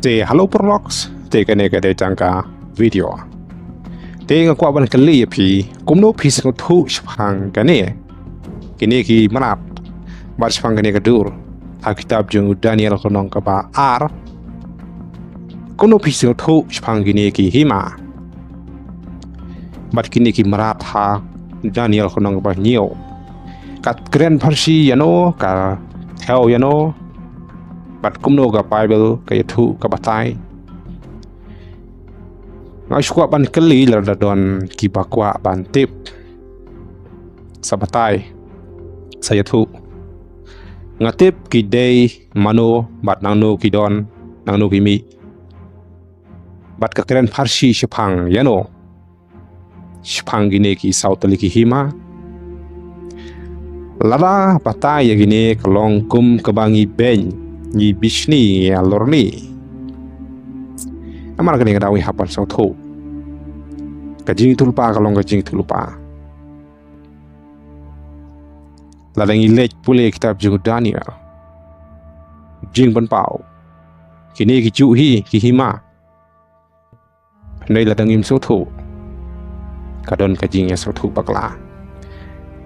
Te halo perloks te kene kade tangka video. Te ngakwa ban kali pi kumno pi sngewthuh Shaphang kane. Kini ki mrad bar Shaphang kane kadur. Ha kitab jong Daniel konong kaba ar. Kumno pi sngewthuh Shaphang kini ki hima. Bat kini ki mrad ha Daniel konong kaba nyo. Kat keren pharshi iano ka theo iano. Bat kumno ka Baibl ka yathu ka batai ngai skwa ban kali la don kiba kwa ban tip sa batai sa yathu ngatip kiei mano bat nangno kidon nangno kimi bat ka keren pharshi Shaphang iano Shaphang gine ki sautali ki hima lada batai gine kalong kum kabangi ben ni bishni ya lorni amar kani ngadawi hapan sngewthuh ka Jingthoh kalong ka Jingthohlupa ladang ilej pule kitab jong Daniel jing ban pau kini ki chu hi ki hima nei ladang im sngewthuh kadon ka Jingiathuhkhana bakla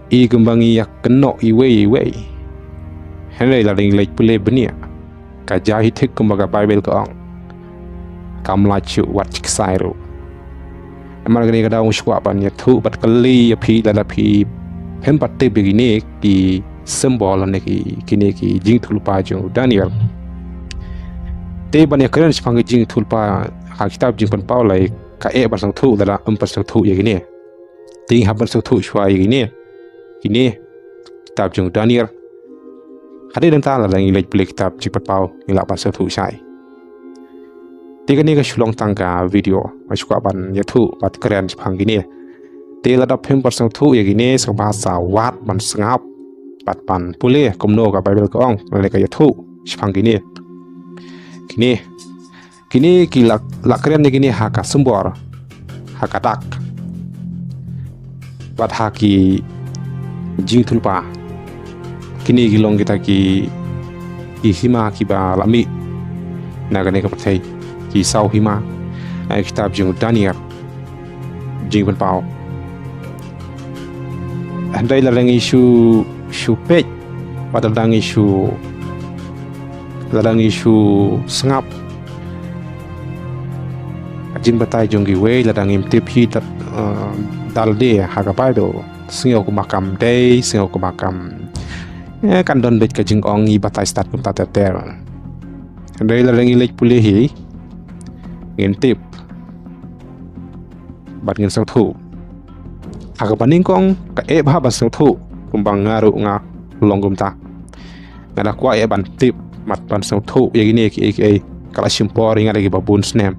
I gembangi yak keno iwe Hangne ladang ilej pule benia ka jahi thik kumbaga Baibl ko ang kamlachu wat chiksairu amar gani kada uskwa ban yathu bat kali api lala phi hem patte begini ki symbol ne kini ki Jingthohlupa jong Daniel te ban yakren Shaphang Jingthohlupa ha kitab jing pan paulai ka ban sngewthuh lala pas sngewthuh yagini ting haban sngewthuh shwa yagini kini kitab jong Daniel Hadi dan tala lang ilaj puli kitab jing pan pau ila ban sngewthuh sai Tiga ni ka shulong tangka video masuk ban yathu bat keren Shaphang gini te ladap hem par sngewthuh ya gini sa bahasa wat ban sngap bat pan pule kumno ka Baibl ko ong le ka yathu Shaphang gini ki la keren ni gini haka sumbor haka dak bat haki Jingthohlupa kini gilong kita ki hima kiba lami nagane ka pathai ki sau hima kitab jong Daniel jing ban pau andai ladang isu pej pada ladang isu sngap jing batai jong giwe ladang im tip hi dalde haga Baibl sngewthuh makam dei sngewthuh makam kan don bet ka jing ong I batai start kum tater andai ladang ilej pule hi ngin tip bat ngin sngewthuh aga baning kong ka bha ba sngewthuh kumbang ngaru nga longgum ta ngada kwa ban tip mat ban sngewthuh yagini kiei kala simpor ngada gi babun snem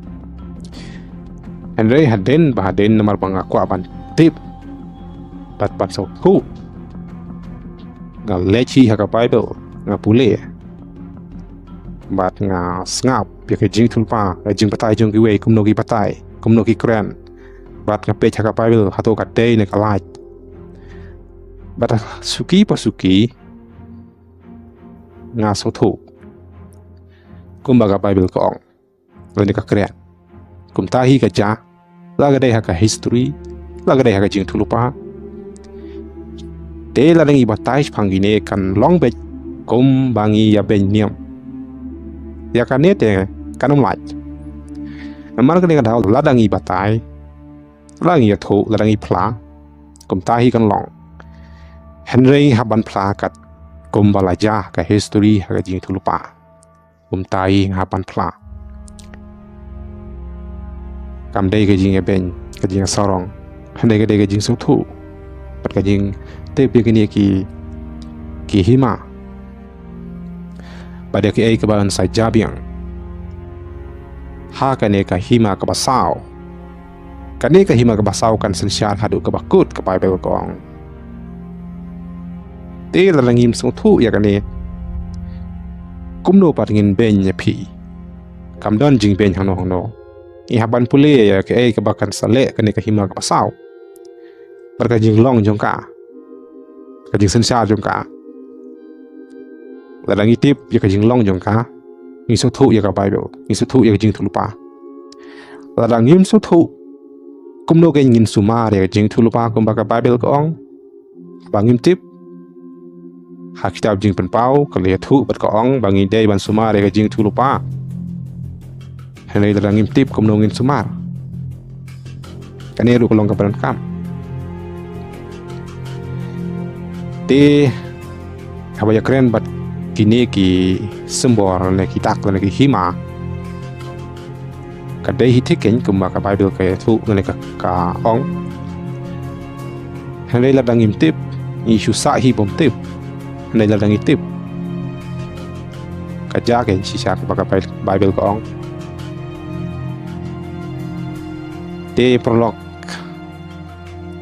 andai haden namar pangakwa ban tip bat ban sngewthuh nga lechi haka Baibl nga pule bat nga sngap ya ke Jingthohlupa jing batai jong giwe kumno gi batai kumno gi kren bat nga pej haka Baibl hato ka dei ne kalaj bat suki pasuki nga sngewthuh kumbaga Baibl ko ong leni ka kren kumtahi ka ja laga dei haka history laga dei haka Jingthohlupa te ladang ibatai Shaphang gini kan long bet kum bangi ya ben niam ya kan te kanum laj amar kan daw ladang ibatai ladang yathu ladang ipla kum tahi kan long Henry haban pla kat kum balaja ka history ha Jingthohlupa kum tahi haban pla kam dei ka jing ben ka jing sarong handai ka dei ka jing sngewthuh pat ka jing te begini ki hima pada kiei ke balan sai jabiang haka ne ka hima ka basau kane ka hima ka basau kan sensyar hadu ka bakut ka Baibl ko ong te lalangim sngewthuh ya kane kumno patingin ben ya pi kamdon jing ben hano I haban pule ya kiei ka bakan sale kane ka hima ka basau barka jing long jong ka jing sensyar jong ka ladang itip ya ka jing long jong ka ngingthoh ya ka Baibl ngingthoh ya Jingthohlupa la ngingthoh kumno ke ngin sumar ya Jingthohlupa kumba ka Baibl ka ong bangim tip ha kitab jing penpau kali thu bat ka ong bangi dei ban sumar ya Jingthohlupa Hangne la ngim tip kumno ngin sumar kane ru kolong ka ban kam te habaya keren bat kini ki sembor ne ki tak ne ki hima kadai hitiken kumba ka Baibl ka thu ne ka ong Hangne la dangim tip isu sa hi bom tip Hangne la dangi tip ka ja ke sisa ka Baibl ka ong te prolog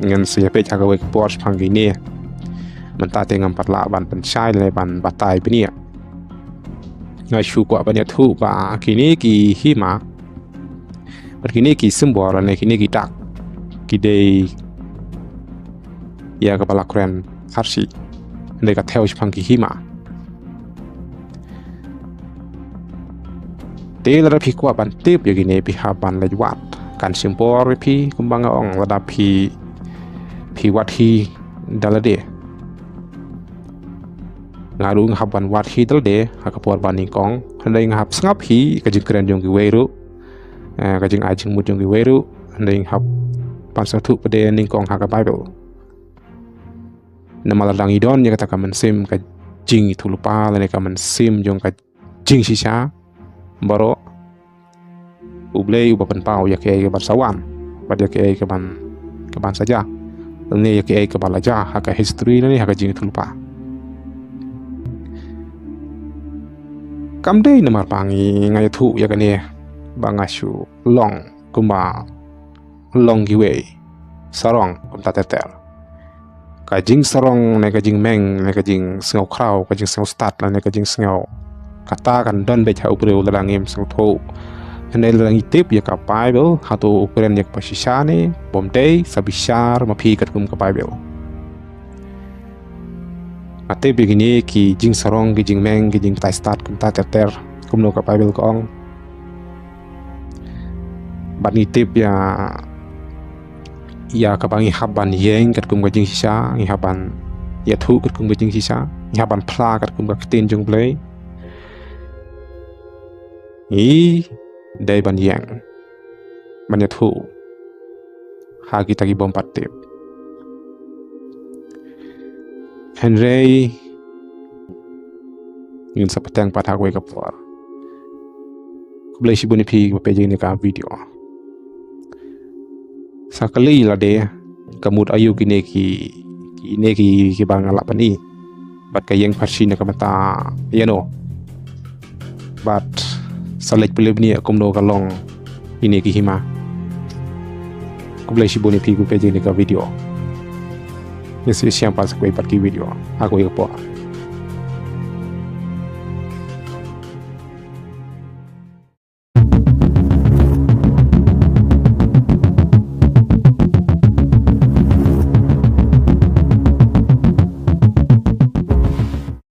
ngan sia page aga we por Shaphang ni menta tengam parla ban penchai le ban batai benia ngai shu kwa ban thu ba kini ki hima kini ki simbol ne kini ki tak ki dei ya ka bala kren pharshi ne ka theo Shaphang ki hima te la phi kwa ban tip ya gini pi ha ban le wat kan simbol pi kumbang ong la pi wat hi dalade ngaru ngahap ban wat hi dalde hakapor baning kong handai ngahap sngap hi ka jingkren jong ki weru ka jing ajing mut jong ki weru handai ngahap pansathu pade ning kong haka Baibl namala dang idon ya kata ka mensim ka Jingithuhlupa lane ka mensim jong ka jing sisa baroh Hok Blei uba penpau ya Kiei ke barsawan bad ya Kiei ke ban saja ne ya Kiei ke balaja haka history ni haka Jingithuhlupa kam dei namar pangi ngai thu ya kane bangashu long kumba long giwe sarong kumta tetel ka jing sarong ne ka jing meng ne ka jing sngewthuh ka jing sngewthuh la ne ka jing sngeu kata kan don be chau preu la ngim sngewthuh Hangne la ngitip ya ka Baibl hatu ukuran ya pasisane bom dei sabishar mapi kat kum ka Baibl ate begini ki jing sarong ki jing meng ki jing tai start kum ta ter kumno ka Baibl ka ong ban ngitip ya ka bangi haban ieng kat kum ka jing sisa ngi haban iathuh kat kum ka jing sisa ngi haban phla kat kum ka tin Hok Blei dai ban ieng ban iathuh ha kita ki bom patip Hangne ngin sapatang pathak we kapor Hok Blei sibuni phi page ni ka video sakali la de kamut ayu kine ki bang ala pani bat ka ieng pharshi na kamata iano bat salek pelebni kumno kalong ini ki hima Hok Blei sibuni phi page ni ka video Yes, siapa sekuai pergi video. Aku ikut.